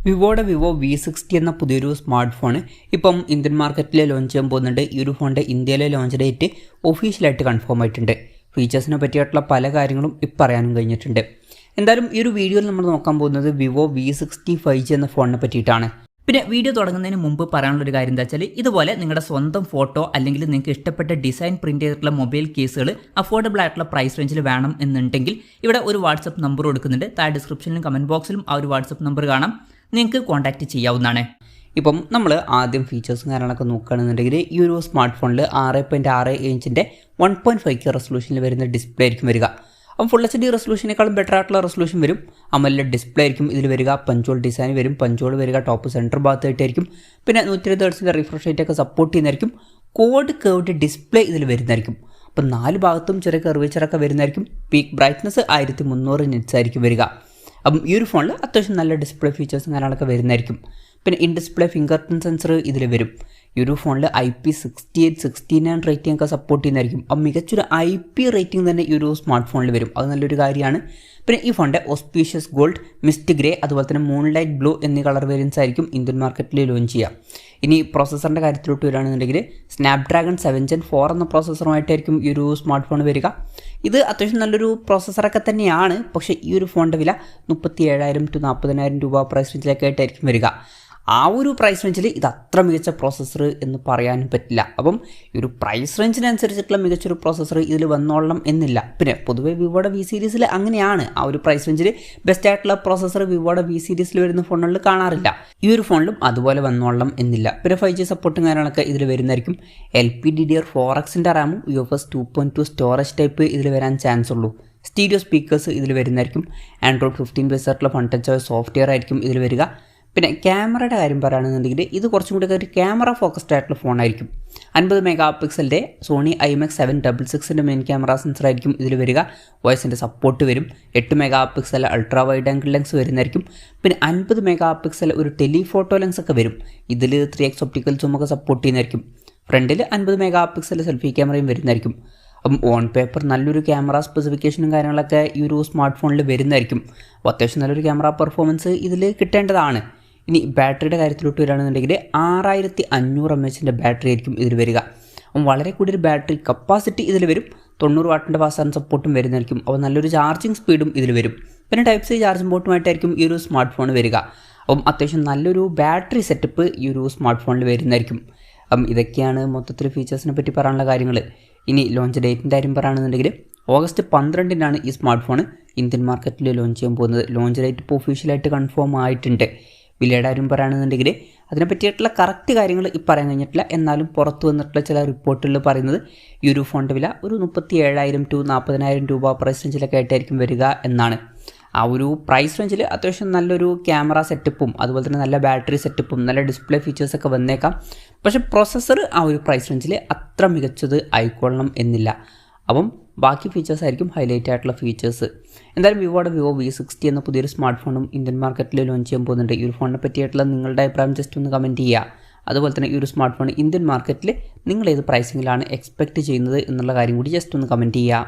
വിവോയുടെ Vivo V60 എന്ന പുതിയൊരു smart phone ഇപ്പം ഇന്ത്യൻ മാർക്കറ്റിൽ ലോഞ്ച് ചെയ്യാൻ പോകുന്നുണ്ട്. ഈ ഒരു ഫോണിൻ്റെ ഇന്ത്യയിലെ ലോഞ്ച് ഡേറ്റ് ഒഫീഷ്യലായിട്ട് കൺഫേം ആയിട്ടുണ്ട്. ഫീച്ചേഴ്സിനെ പറ്റിയിട്ടുള്ള പല കാര്യങ്ങളും ഇപ്പം അറിയാനും കഴിഞ്ഞിട്ടുണ്ട്. എന്തായാലും ഈ ഒരു വീഡിയോയിൽ നമ്മൾ നോക്കാൻ പോകുന്നത് വിവോ V60 5G എന്ന ഫോണിനെ പറ്റിയിട്ടാണ്. പിന്നെ വീഡിയോ തുടങ്ങുന്നതിന് മുമ്പ് പറയാനുള്ളൊരു കാര്യം എന്താ വെച്ചാൽ, ഇതുപോലെ നിങ്ങളുടെ സ്വന്തം ഫോട്ടോ അല്ലെങ്കിൽ നിങ്ങൾക്ക് ഇഷ്ടപ്പെട്ട ഡിസൈൻ പ്രിന്റ് ചെയ്തിട്ടുള്ള മൊബൈൽ കേസുകൾ അഫോർഡബിൾ ആയിട്ടുള്ള പ്രൈസ് റേഞ്ചിൽ വേണം എന്നുണ്ടെങ്കിൽ ഇവിടെ ഒരു വാട്സപ്പ് നമ്പർ കൊടുക്കുന്നുണ്ട്. താഴെ ഡിസ്ക്രിപ്ഷനിലും കമൻറ്റ് ബോക്സിലും ആ ഒരു വാട്സപ്പ് നമ്പർ കാണാം, നിങ്ങൾക്ക് കോൺടാക്റ്റ് ചെയ്യാവുന്നതാണ്. ഇപ്പം നമ്മൾ ആദ്യം ഫീച്ചേഴ്സും കാര്യങ്ങളൊക്കെ നോക്കുകയാണെന്നുണ്ടെങ്കിൽ ഈ ഒരു സ്മാർട്ട് ഫോണിൽ 6.6 ഇഞ്ചിൻ്റെ 1.5K റെസൊല്യൂഷനിൽ വരുന്ന ഡിസ്പ്ലേ ആയിരിക്കും വരിക. അപ്പം ഫുൾ HD റെസൊല്യൂഷനേക്കാളും ബെറ്റർ ആയിട്ടുള്ള റെസൊല്യൂഷൻ വരും. AMOLED ഡിസ്പ്ലേ ആയിരിക്കും ഇതിൽ വരിക. പഞ്ചോൾ ഡിസൈൻ വരും. പഞ്ചോൾ വരിക ടോപ്പ് സെൻറ്റർ ഭാഗത്തായിട്ടായിരിക്കും. പിന്നെ 120 ഹെർട്സിൻ്റെ റിഫ്രഷ് റേറ്റ് ഒക്കെ സപ്പോർട്ട് ചെയ്യുന്നതായിരിക്കും. കേർവ്ഡ് ഡിസ്പ്ലേ ഇതിൽ വരുന്നതായിരിക്കും. അപ്പം 4 ഭാഗത്തും ചെറിയ കർവേച്ചറൊക്കെ വരുന്നതായിരിക്കും. പീക്ക് ബ്രൈറ്റ്നസ് 1300 നിറ്റ്സ് ആയിരിക്കും വരിക. അപ്പം ഈ ഒരു ഫോണിൽ അത്യാവശ്യം നല്ല ഡിസ്പ്ലേ ഫീച്ചേഴ്സും കാര്യങ്ങളൊക്കെ വരുന്നതായിരിക്കും. പിന്നെ in display finger print sensor ഇതിൽ വരും. ഈ ഒരു ഫോണിൽ IP68 69 റേറ്റിംഗ് ഒക്കെ സപ്പോർട്ട് ചെയ്യുന്നതായിരിക്കും. അപ്പം മികച്ചൊരു IP റേറ്റിംഗ് തന്നെ ഈ ഒരു സ്മാർട്ട് ഫോണിൽ വരും. അത് നല്ലൊരു കാര്യമാണ്. പിന്നെ ഈ ഫോണിൻ്റെ ഓസ്പീഷ്യസ് ഗോൾഡ്, മിസ്റ്റ് ഗ്രേ, അതുപോലെ തന്നെ മൂൺലൈറ്റ് ബ്ലൂ എന്നീ കളർ വേരിയൻസ് ആയിരിക്കും ഇന്ത്യൻ മാർക്കറ്റിൽ ലോഞ്ച് ചെയ്യുക. ഇനി പ്രോസസ്സറിൻ്റെ കാര്യത്തിലോട്ട് വരികയാണെന്നുണ്ടെങ്കിൽ സ്നാപ്ഡ്രാഗൺ 7 Gen 4 എന്ന പ്രോസസ്സറുമായിട്ടായിരിക്കും ഈ ഒരു സ്മാർട്ട് ഫോൺ വരിക. ഇത് അത്യാവശ്യം നല്ലൊരു പ്രോസസ്സറൊക്കെ തന്നെയാണ്. പക്ഷേ ഈ ഒരു ഫോണിൻ്റെ വില 37,000 to 40,000 രൂപ പ്രൈസ് റേഞ്ചിലൊക്കെ ആയിട്ടായിരിക്കും വരിക. ആ ഒരു പ്രൈസ് റേഞ്ചിൽ ഇത് അത്ര മികച്ച പ്രോസസ്സർ എന്ന് പറയാനും പറ്റില്ല. അപ്പം ഈ ഒരു പ്രൈസ് റേഞ്ചിനനുസരിച്ചിട്ടുള്ള മികച്ചൊരു പ്രോസസ്സർ ഇതിൽ വന്നോളണം എന്നില്ല. പിന്നെ പൊതുവേ വിവോയുടെ V സീരീസിൽ അങ്ങനെയാണ്. ആ ഒരു പ്രൈസ് റേഞ്ചിൽ ബെസ്റ്റ് ആയിട്ടുള്ള പ്രോസസ്സർ വിവോയുടെ V സീരീസിൽ വരുന്ന ഫോണുകളിൽ കാണാറില്ല. ഈ ഒരു ഫോണിലും അതുപോലെ വന്നോളണം എന്നില്ല. പിന്നെ 5G സപ്പോർട്ടും കാര്യങ്ങളൊക്കെ ഇതിൽ വരുന്നതായിരിക്കും. LPDDR4Xൻ്റെ റാമും UFS 2.2 സ്റ്റോറേജ് ടൈപ്പ് ഇതിൽ വരാൻ ചാൻസ് ഉള്ളൂ. സ്റ്റീരിയോ സ്പീക്കേഴ്സ് ഇതിൽ വരുന്നതായിരിക്കും. Android 15 ബേസ് ആയിട്ടുള്ള ഫൺ ടച്ച് സോഫ്റ്റ്വെയർ ആയിരിക്കും ഇതിൽ വരിക. പിന്നെ ക്യാമറയുടെ കാര്യം പറയുകയാണെന്നുണ്ടെങ്കിൽ ഇത് കുറച്ചും കൂടി ഒരു ക്യാമറ ഫോക്കസ്ഡ് ആയിട്ടുള്ള ഫോണായിരിക്കും. 50 മെഗാ പിക്സലിൻ്റെ സോണി IMX766ൻ്റെ മെയിൻ ക്യാമറ സെൻസർ ആയിരിക്കും ഇതിൽ വരിക. വോയിസിൻ്റെ സപ്പോർട്ട് വരും. 8 megapixel ultra wide angle lens വരുന്നതായിരിക്കും. പിന്നെ 50 മെഗാ പിക്സൽ ഒരു ടെലിഫോട്ടോ ലെൻസ് ഒക്കെ വരും. ഇതിൽ 3x ഒപ്റ്റിക്കൽ സൂം ഒക്കെ സപ്പോർട്ട് ചെയ്യുന്നതായിരിക്കും. ഫ്രണ്ടിൽ 50 മെഗാ പിക്സൽ സെൽഫി ക്യാമറയും വരുന്നതായിരിക്കും. അപ്പം ഓൺ പേപ്പർ നല്ലൊരു ക്യാമറ സ്പെസിഫിക്കേഷനും കാര്യങ്ങളൊക്കെ ഈ ഒരു സ്മാർട്ട് ഫോണിൽ വരുന്നതായിരിക്കും. അപ്പോൾ അത്യാവശ്യം നല്ലൊരു ക്യാമറ പെർഫോമൻസ് ഇതിൽ കിട്ടേണ്ടതാണ്. ഇനി ബാറ്ററിയുടെ കാര്യത്തിലോട്ട് വരികയാണെന്നുണ്ടെങ്കിൽ 6500 mAh ബാറ്ററി ആയിരിക്കും ഇതിൽ വരിക. അപ്പം വളരെ കൂടിയൊരു ബാറ്ററി കപ്പാസിറ്റി ഇതിൽ വരും. 90 വാട്ടിൻ്റെ ഫാസ്റ്റ് ചാർജിങ് സപ്പോർട്ടും വരുന്നതായിരിക്കും. അപ്പോൾ നല്ലൊരു ചാർജിങ് സ്പീഡും ഇതിൽ വരും. പിന്നെ Type C ചാർജിങ് പോർട്ടുമായിട്ടായിരിക്കും ഈ ഒരു സ്മാർട്ട് ഫോൺ വരിക. അപ്പം അത്യാവശ്യം നല്ലൊരു ബാറ്ററി സെറ്റപ്പ് ഈ ഒരു സ്മാർട്ട് ഫോണിൽ വരുന്നതായിരിക്കും. അപ്പം ഇതൊക്കെയാണ് മൊത്തത്തിൽ ഫീച്ചേഴ്സിനെ പറ്റി പറയാനുള്ള കാര്യങ്ങൾ. ഇനി ലോഞ്ച് ഡേറ്റിൻ്റെ കാര്യം പറയുകയാണെന്നുണ്ടെങ്കിൽ August 12 ഈ സ്മാർട്ട് ഫോൺ ഇന്ത്യൻ മാർക്കറ്റിൽ ലോഞ്ച് ചെയ്യാൻ പോകുന്നത്. ലോഞ്ച് ഡേറ്റ് ഇപ്പോൾ ഒഫീഷ്യലായിട്ട് കൺഫേം ആയിട്ടുണ്ട്. വിലയുടെ കാര്യം പറയുകയാണെന്നുണ്ടെങ്കിൽ അതിനെ പറ്റിയിട്ടുള്ള കറക്റ്റ് കാര്യങ്ങൾ ഈ പറയാൻ കഴിഞ്ഞിട്ടില്ല. എന്നാലും പുറത്തു വന്നിട്ടുള്ള ചില റിപ്പോർട്ടുകളിൽ പറയുന്നത് ഈ ഒരു ഫോണിൻ്റെ വില ഒരു 37,000 to 40,000 രൂപ പ്രൈസ് റേഞ്ചിലൊക്കെ ആയിട്ടായിരിക്കും വരിക എന്നാണ്. ആ ഒരു പ്രൈസ് റേഞ്ചിൽ അത്യാവശ്യം നല്ലൊരു ക്യാമറ സെറ്റപ്പും അതുപോലെ തന്നെ നല്ല ബാറ്ററി സെറ്റപ്പും നല്ല ഡിസ്പ്ലേ ഫീച്ചേഴ്സൊക്കെ വന്നേക്കാം. പക്ഷേ പ്രോസസ്സർ ആ ഒരു പ്രൈസ് റേഞ്ചിൽ അത്ര മികച്ചത് ആയിക്കൊള്ളണം എന്നില്ല. അപ്പം ബാക്കി ഫീച്ചേഴ്സ് ആയിരിക്കും ഹൈലൈറ്റ് ആയിട്ടുള്ള ഫീച്ചേഴ്സ്. എന്തായാലും വിവോയുടെ വിവോ V60 എന്ന പുതിയൊരു സ്മാർട്ട് ഫോണും ഇന്ത്യൻ മാർക്കറ്റിൽ ലോഞ്ച് ചെയ്യാൻ പോകുന്നുണ്ട്. ഈ ഒരു ഫോണിനെ പറ്റിയിട്ടുള്ള നിങ്ങളുടെ അഭിപ്രായം ജസ്റ്റ് ഒന്ന് കമൻറ്റ് ചെയ്യുക. അതുപോലെ തന്നെ ഈ ഒരു സ്മാർട്ട് ഫോൺ ഇന്ത്യൻ മാർക്കറ്റിൽ നിങ്ങൾ ഏത് പ്രൈസിങ്ങിലാണ് എക്സ്പെക്റ്റ് ചെയ്യുന്നത് എന്നുള്ള കാര്യം കൂടി ജസ്റ്റ് ഒന്ന് കമൻറ്റ് ചെയ്യുക.